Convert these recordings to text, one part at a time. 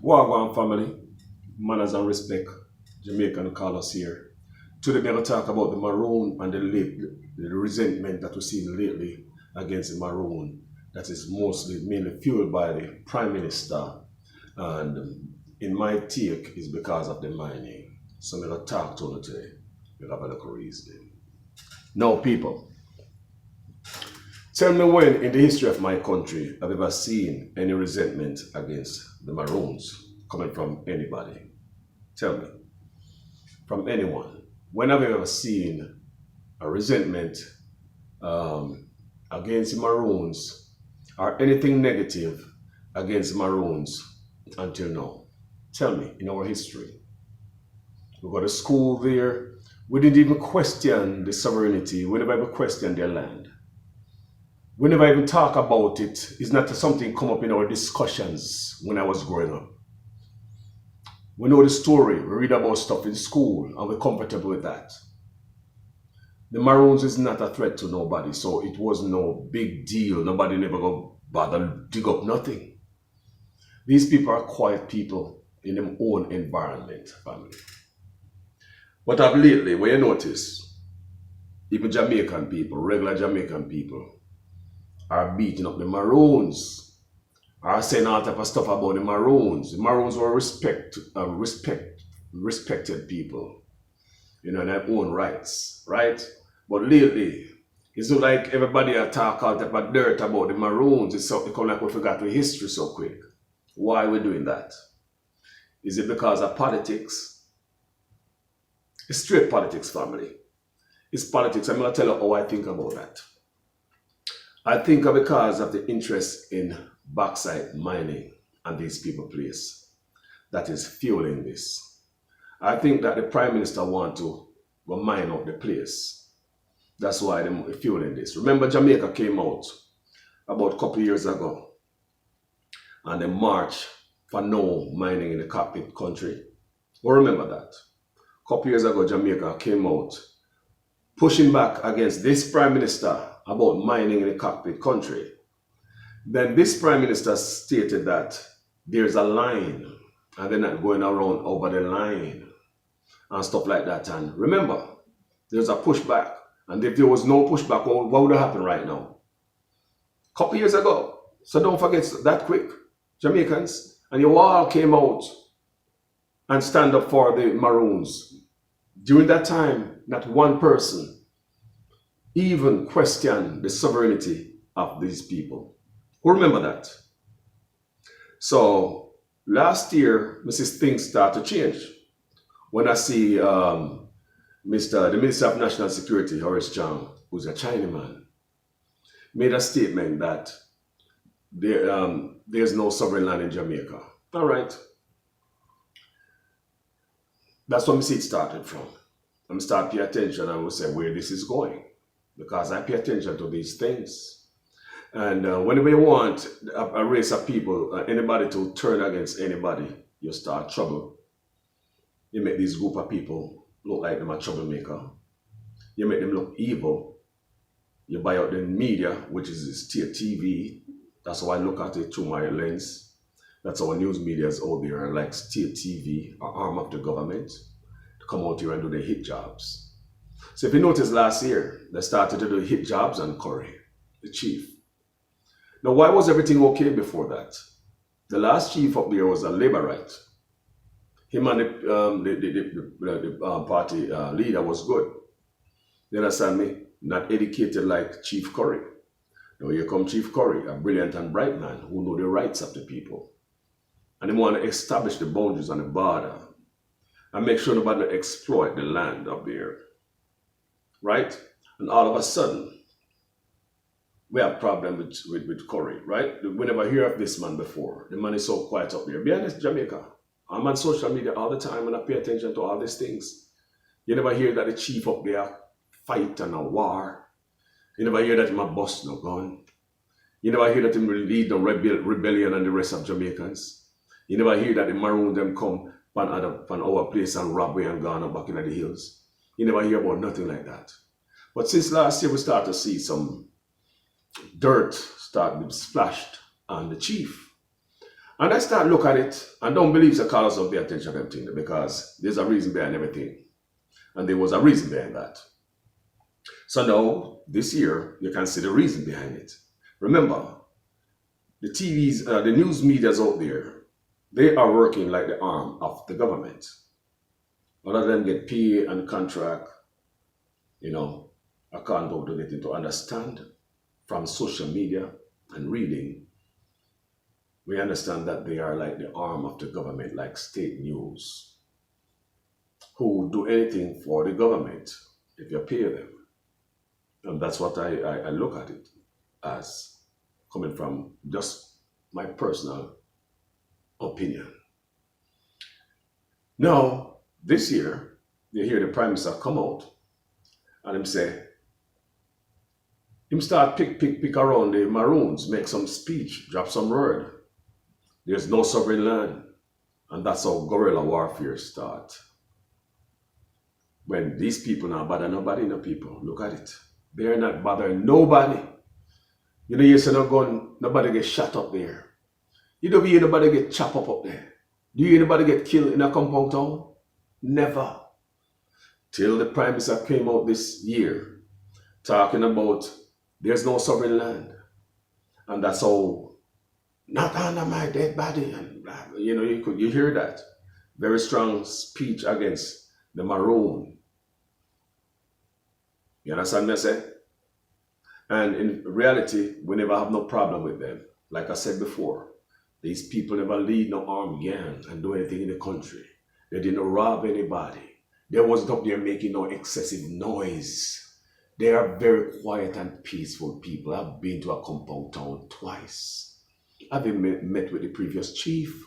Wagwan family, manners and respect, Jamaican call us here. Today we're going to talk about the Maroon and the resentment that we're seeing lately against the Maroon that is mostly mainly fueled by the Prime Minister and in my take is because of the mining. So I'm going to talk to you today. We'll have a look reason. Now people, tell me when in the history of my country I've ever seen any resentment against the Maroons coming from anybody. Tell me, from anyone. When have you ever seen a resentment against the Maroons or anything negative against the Maroons until now? Tell me, in our history. We got a school there. We didn't even question the sovereignty. We never even questioned their land. We never even talk about it. It's not something come up in our discussions when I was growing up. We know the story. We read about stuff in school and we're comfortable with that. The Maroons is not a threat to nobody, so it was no big deal. Nobody never go bother dig up nothing. These people are quiet people in their own environment, family. But of lately, when you notice, even Jamaican people, regular Jamaican people, are beating up the Maroons, are saying all type of stuff about the Maroons. The Maroons were respected people, in their own rights, right? But lately, it's not like everybody talk all type of dirt about the Maroons. It's come like we forgot the history so quick. Why are we doing that? Is it because of politics? It's straight politics, family. It's politics. I'm going to tell you how I think about that. I think because of the interest in bauxite mining and these people place that is fueling this. I think that the Prime Minister want to mine out the place. That's why they're fueling this. Remember Jamaica came out about a couple years ago and they marched for no mining in the cockpit country. Well, remember that. A couple years ago Jamaica came out pushing back against this Prime Minister about mining in the cockpit country. Then this Prime Minister stated that there's a line and they're not going around over the line and stuff like that. And remember, there's a pushback. And if there was no pushback, what would have happened right now? A couple years ago. So don't forget that quick, Jamaicans. And you all came out and stand up for the Maroons. During that time, not one person even question the sovereignty of these people. Who remember that? So last year, Mrs. Things start to change. When I see the Minister of National Security, Horace Chang, who's a Chinaman, made a statement that there's no sovereign land in Jamaica. All right. That's when I see it started from. I'm start pay attention and we say where this is going. Because I pay attention to these things. And whenever you want a race of people, anybody to turn against anybody, you start trouble. You make this group of people look like them a troublemaker. You make them look evil. You buy out the media, which is state TV. That's how I look at it through my lens. That's how news media is out there, like state TV, an arm of the government, to come out here and do their hit jobs. So if you notice last year, they started to do hit jobs on Curry, the chief. Now, why was everything okay before that? The last chief up there was a Labourite. Him and the party leader was good. You understand me? Not educated like Chief Curry. Now here come Chief Curry, a brilliant and bright man who know the rights of the people. And they want to establish the boundaries on the border and make sure nobody exploit the land up there. Right? And all of a sudden, we have a problem with Curry, right? We never hear of this man before. The man is so quiet up there. Be honest, Jamaica. I'm on social media all the time and I pay attention to all these things. You never hear that the chief up there fight and a war. You never hear that him a bust no gun. You never hear that him lead the rebellion and the rest of Jamaicans. You never hear that the Maroons them come from our place and rob we and gone back in the hills. You never hear about nothing like that. But since last year, we start to see some dirt start being splashed on the chief. And I start look at it and don't believe the cause of the attention of everything because there's a reason behind everything. And there was a reason behind that. So now, this year, you can see the reason behind it. Remember, the TVs, the news medias out there, they are working like the arm of the government. A lot of them get pay and contract, I can't go to get into understand from social media and reading. We understand that they are like the arm of the government, like state news, who do anything for the government if you pay them. And that's what I look at it as, coming from just my personal opinion. Now, this year, you hear the Prime Minister come out and him say, him start pick around the Maroons, make some speech, drop some word. There's no sovereign land. And that's how guerrilla warfare start. When these people not bother nobody, no people, look at it. They're not bothering nobody. You say no gun, nobody get shot up there. You don't hear nobody get chopped up there. Do you hear anybody get killed in a compound town? Never. Till the Prime Minister came out this year talking about there's no sovereign land. And that's how, not under my dead body. And you hear that. Very strong speech against the Maroon. You understand me, I say? And in reality, we never have no problem with them. Like I said before, these people never lead no armed gang and do anything in the country. They didn't rob anybody. They wasn't up there making no excessive noise. They are very quiet and peaceful people. I've been to a compound town twice. I've even met with the previous chief.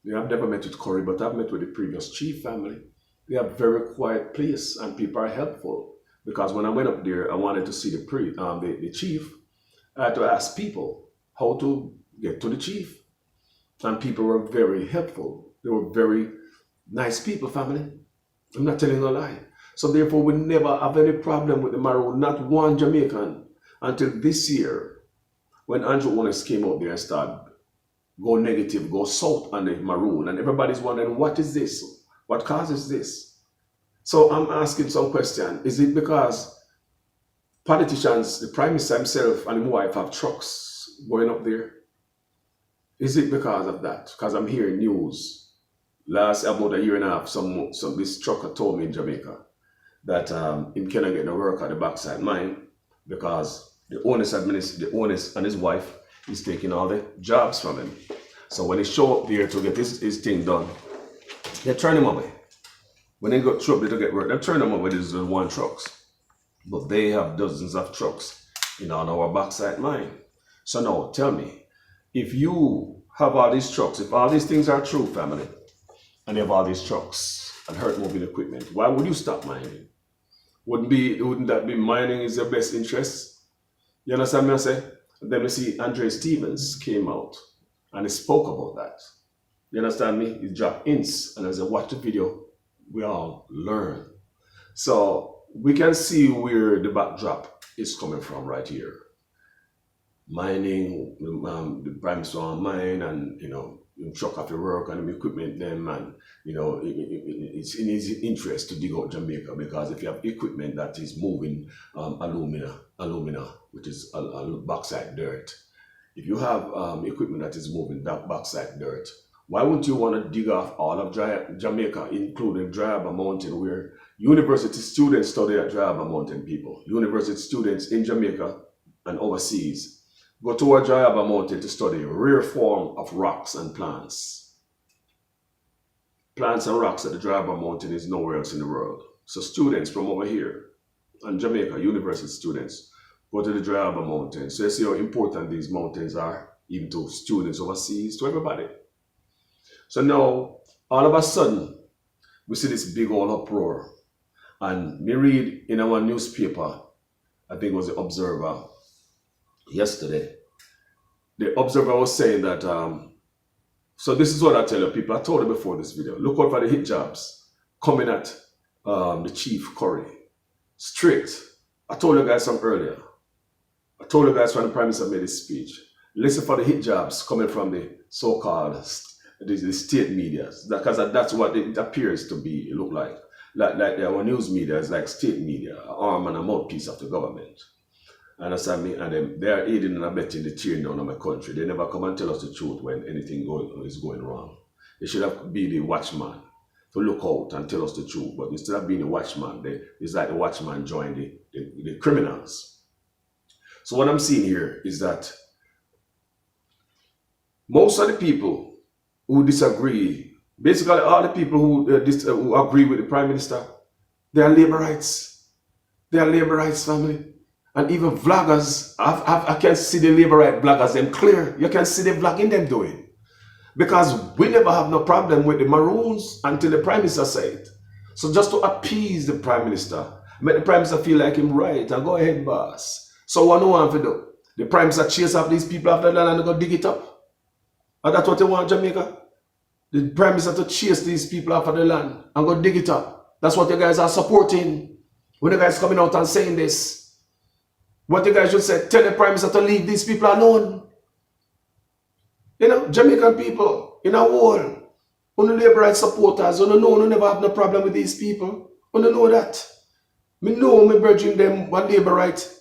I've never met with Corey, but I've met with the previous chief family. They are very quiet place and people are helpful. Because when I went up there, I wanted to see the chief. I had to ask people how to get to the chief. And people were very helpful. They were very nice people, family. I'm not telling a lie. So therefore, we never have any problem with the Maroon, not one Jamaican, until this year, when Andrew Honest came out there and started go negative, go south on the Maroon. And everybody's wondering, what is this? What causes this? So I'm asking some question. Is it because politicians, the Prime Minister himself and his wife have trucks going up there? Is it because of that? Because I'm hearing news. Last about a year and a half, this trucker told me in Jamaica that him cannot get no work at the backside mine because the honest and his wife is taking all the jobs from him. So when he show up there to get his thing done, they turn him away. When they got trouble to get work, they turn them away with these one trucks. But they have dozens of trucks in on our backside mine. So now tell me, if you have all these trucks, if all these things are true, family, and you have all these trucks and hurt moving equipment, why would you stop mining? Wouldn't that be mining is your best interest? You understand me I say? And then we see Andre Stevens came out and he spoke about that. You understand me? He dropped hints and as I watch the video, we all learn. So we can see where the backdrop is coming from right here. Mining, the Prime Minister mine and, truck after work and the equipment them and, it's in his interest to dig out Jamaica because if you have equipment that is moving alumina, which is bauxite dirt. If you have equipment that is moving that bauxite dirt, why wouldn't you want to dig off all of Jamaica, including Dry Harbor Mountain, where university students study at Dry Harbor Mountain, people? University students in Jamaica and overseas go toward Dry Harbor Mountain to study rare form of rocks and plants. Plants and rocks at the Dry Harbor Mountain is nowhere else in the world. So students from over here, and Jamaica, university students, go to the Dry Harbor Mountain. So you see how important these mountains are, even to students overseas, to everybody. So now, all of a sudden, we see this big old uproar. And me read in our newspaper, I think it was the Observer, yesterday. The Observer was saying that, so this is what I tell you people, I told you before this video, look out for the hit jobs coming at the Chief Corey. Straight. I told you guys some earlier. I told you guys when the Prime Minister made his speech. listen for the hit jobs coming from the so-called the state media, because that's what it appears to be. It look like our news media is like state media, an arm and a mouthpiece of the government. Understand me? And they are aiding and abetting the tearing down of my country. They never come and tell us the truth when anything is going wrong. They should have been the watchman to look out and tell us the truth. But instead of being the watchman, it's like the watchman joined the criminals. So what I'm seeing here is that most of the people who disagree, basically all the people who agree with the Prime Minister, they are laborites. They are laborites, family. And even vloggers, I can see the laborite bloggers, them clear. You can see the vlogging them doing. Because we never have no problem with the Maroons until the Prime Minister say it. So just to appease the Prime Minister, make the Prime Minister feel like him right, and go ahead, boss. So what do you want to do? The Prime Minister chase up these people after the land and go dig it up? And that's what they want, Jamaica? The Prime Minister to chase these people after the land and go dig it up. That's what you guys are supporting. When the guys coming out and saying this. What you guys should say, tell the Prime Minister to leave these people alone. You know, Jamaican people, in a whole, on the labor rights supporters, you never have no problem with these people. You know that. Me know me bridging them what labor right.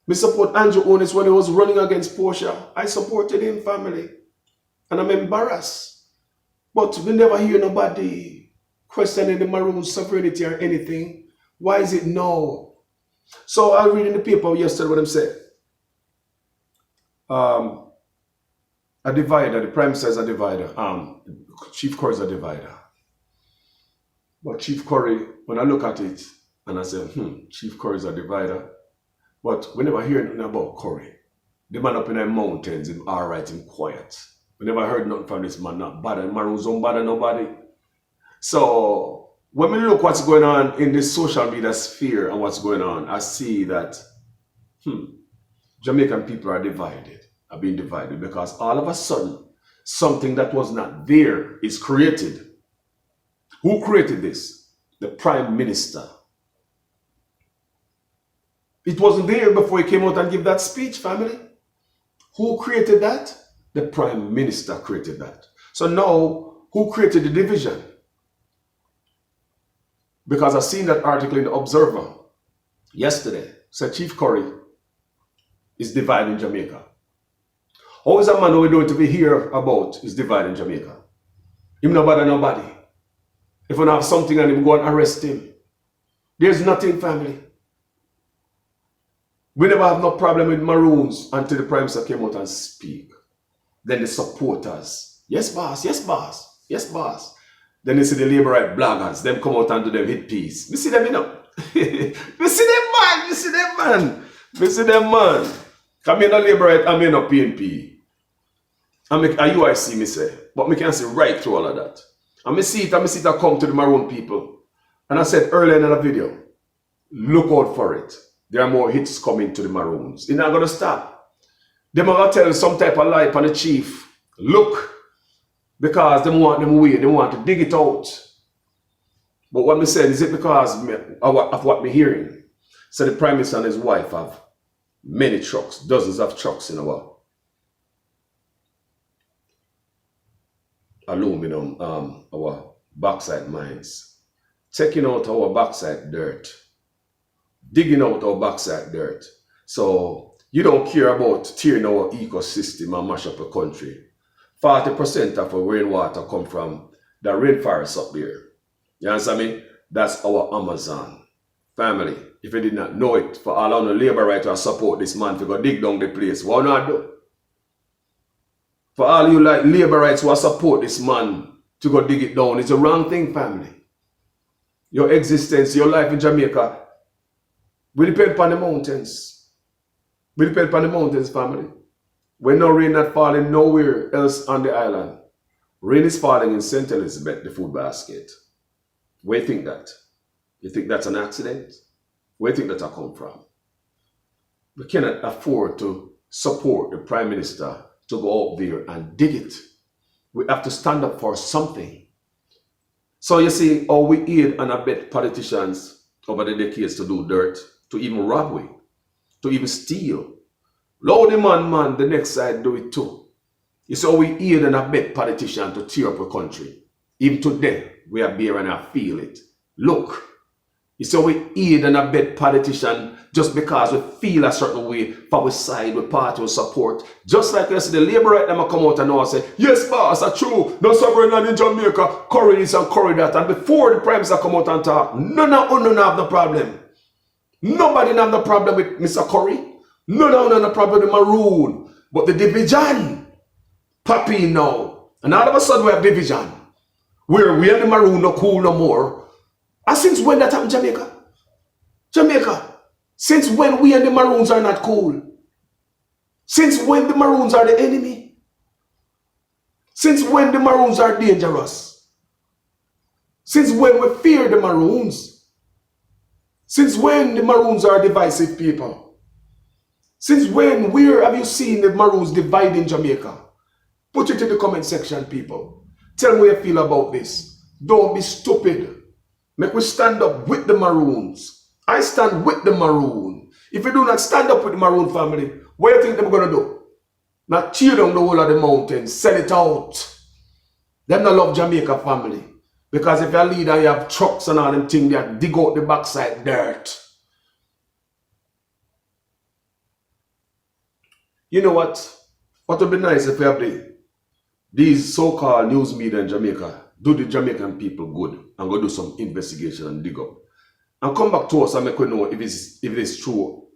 Me support Andrew Onis when he was running against Portia. I supported him, family. And I'm embarrassed. But we never hear nobody questioning the Maroons' sovereignty or anything. Why is it no? So I read in the paper yesterday what I'm saying. A divider, the Prime Minister is a divider. Chief Curry is a divider. But Chief Curry, when I look at it, and I say, Chief Curry is a divider. But we never hear nothing about Curry. The man up in the mountains, him alright, him quiet. We never heard nothing from this man, not bother. Maroons don't bother nobody. So when we look what's going on in this social media sphere and what's going on, I see that Jamaican people are divided, are being divided, because all of a sudden, something that was not there is created. Who created this? The Prime Minister. It wasn't there before he came out and gave that speech, family. Who created that? The Prime Minister created that. So now, who created the division? Because I seen that article in the Observer yesterday. Said Chief Curry is dividing Jamaica. How is a man who we don't even hear about is dividing Jamaica? Him no bother nobody. If we have something and him go and arrest him. There's nothing, family. We never have no problem with Maroons until the Prime Minister came out and speak. Then the supporters, yes boss, yes boss, yes boss. Then you see the labor right bloggers, them come out and do them hit piece. We see them, you know. We see them, man. We see them, man. We see them, man. Come in a labor right, I'm in a PNP. I'm a UIC, me say. But me can see right through all of that. And me see it come to the Maroon people. And I said earlier in the video, look out for it. There are more hits coming to the Maroons. It's not going to stop. They might tell some type of lie on the chief. Look. Because they want them away. They want to dig it out. But what me saying, is it because of what me hearing? So the Prime Minister and his wife have many trucks, dozens of trucks in our aluminum, our bauxite mines. Taking out our bauxite dirt. Digging out our bauxite dirt. So you don't care about tearing our ecosystem and mash up a country. 40% of our rainwater come from the rainforest up there. You understand me? That's our Amazon. Family, if you did not know it, for all on the labor right to support this man to go dig down the place, what not do? For all you like labor rights who support this man to go dig it down, it's a wrong thing, family. Your existence, your life in Jamaica, we depend upon the mountains. We depend upon the mountains, family. When no rain not falling nowhere else on the island. Rain is falling in St. Elizabeth, the food basket. Where you think that? You think that's an accident? Where do you think that come from? We cannot afford to support the Prime Minister to go out there and dig it. We have to stand up for something. So you see how we aid and abet politicians over the decades to do dirt, to even rob, to even steal. Loud the man, the next side do it too. It's how we aid and abet politicians to tear up a country. Even today, we are bearing and I feel it. Look, it's how we aid and abet politicians just because we feel a certain way for we side, we party, we support. Just like yesterday, the labor right them come out and now say, yes, boss, that's true. No sovereign land in Jamaica, curry this and curry that. And before the Prime Minister come out and talk, none have the problem. Nobody have the problem with Mr. Curry. None have the problem with Maroon. But the division popping now. And all of a sudden we have division. Where we and the Maroon no cool no more. And since when that happened, Jamaica? Jamaica. Since when we and the Maroons are not cool? Since when the Maroons are the enemy? Since when the Maroons are dangerous? Since when we fear the Maroons? Since when the Maroons are divisive people? Since when, where have you seen the Maroons dividing Jamaica? Put it in the comment section, people. Tell me what you feel about this. Don't be stupid. Make we stand up with the Maroons. I stand with the Maroon. If you do not stand up with the Maroon family, what do you think they're going to do? Not tear down the whole of the mountain, sell it out. Them not love Jamaica family. Because if you're a leader, you have trucks and all them things that dig out the backside dirt. You know what? What would be nice if we have these so-called news media in Jamaica do the Jamaican people good and go do some investigation and dig up. And come back to us and make we know if it's true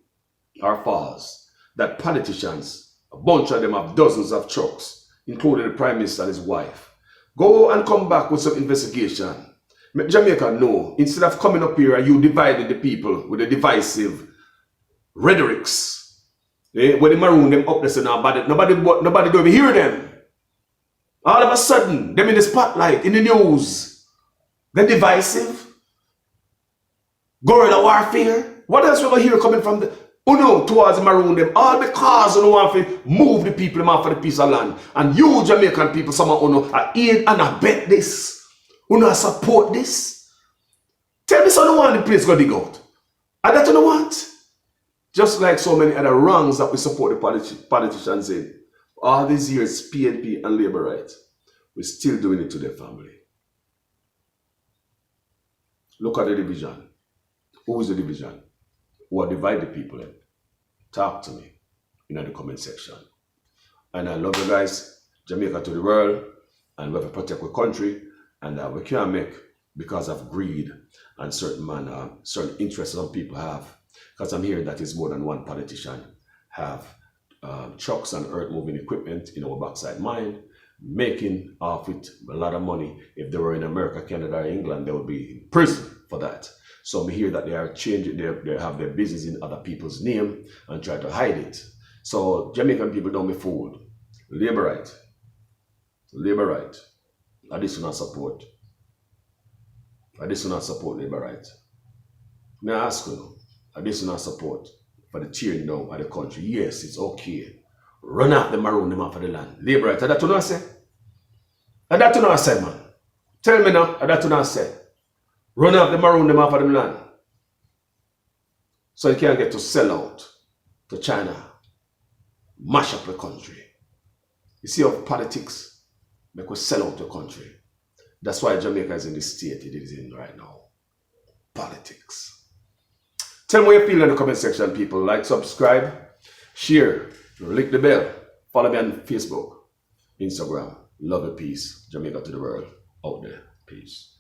or false that politicians, a bunch of them have dozens of trucks, including the Prime Minister and his wife. Go and come back with some investigation. Make Jamaica know, instead of coming up here and you dividing the people with the divisive rhetorics, when the Maroon them up there say nobody don't even hear them. All of a sudden, them in the spotlight, in the news, they're divisive. Guerrilla warfare. What else we going to hear coming from the towards the Maroon them? All because you want to move the people them off for the piece of land. And you Jamaican people, some of you aid and abet this. You support this. Tell me so you want the place go dig out. And that you don't want. Just like so many other wrongs that we support the politicians in. All these years, PNP and Labour rights, we're still doing it to their family. Look at the division. Who is the division? Who are divided people in? Talk to me in the comment section. And I love you guys. Jamaica to the world. And we have to protect our country. And we can't make because of greed and certain interests some people have. Because I'm hearing that it's more than one politician have trucks and earth moving equipment in our backside mine, making off with a lot of money. If they were in America, Canada, or England, they would be in prison for that. So we hear that they are changing, they have their business in other people's name and try to hide it. So Jamaican people don't be fooled. Labour right. Additional support. Labour right. May I ask you, additional support for the tearing down of the country? Yes, it's okay. Run out the Maroon them off of the land. Labour right. That you not say? That you not say, man. Tell me now, that you not say? Run out the Maroon them off of the land. So you can't get to sell out to China. Mash up the country. You see how politics make us sell out the country. That's why Jamaica is in the state it is in right now. Politics. Tell me what you feel in the comment section, people. Like, subscribe, share, click the bell. Follow me on Facebook, Instagram. Love and peace. Jamaica to the world. Out there. Peace.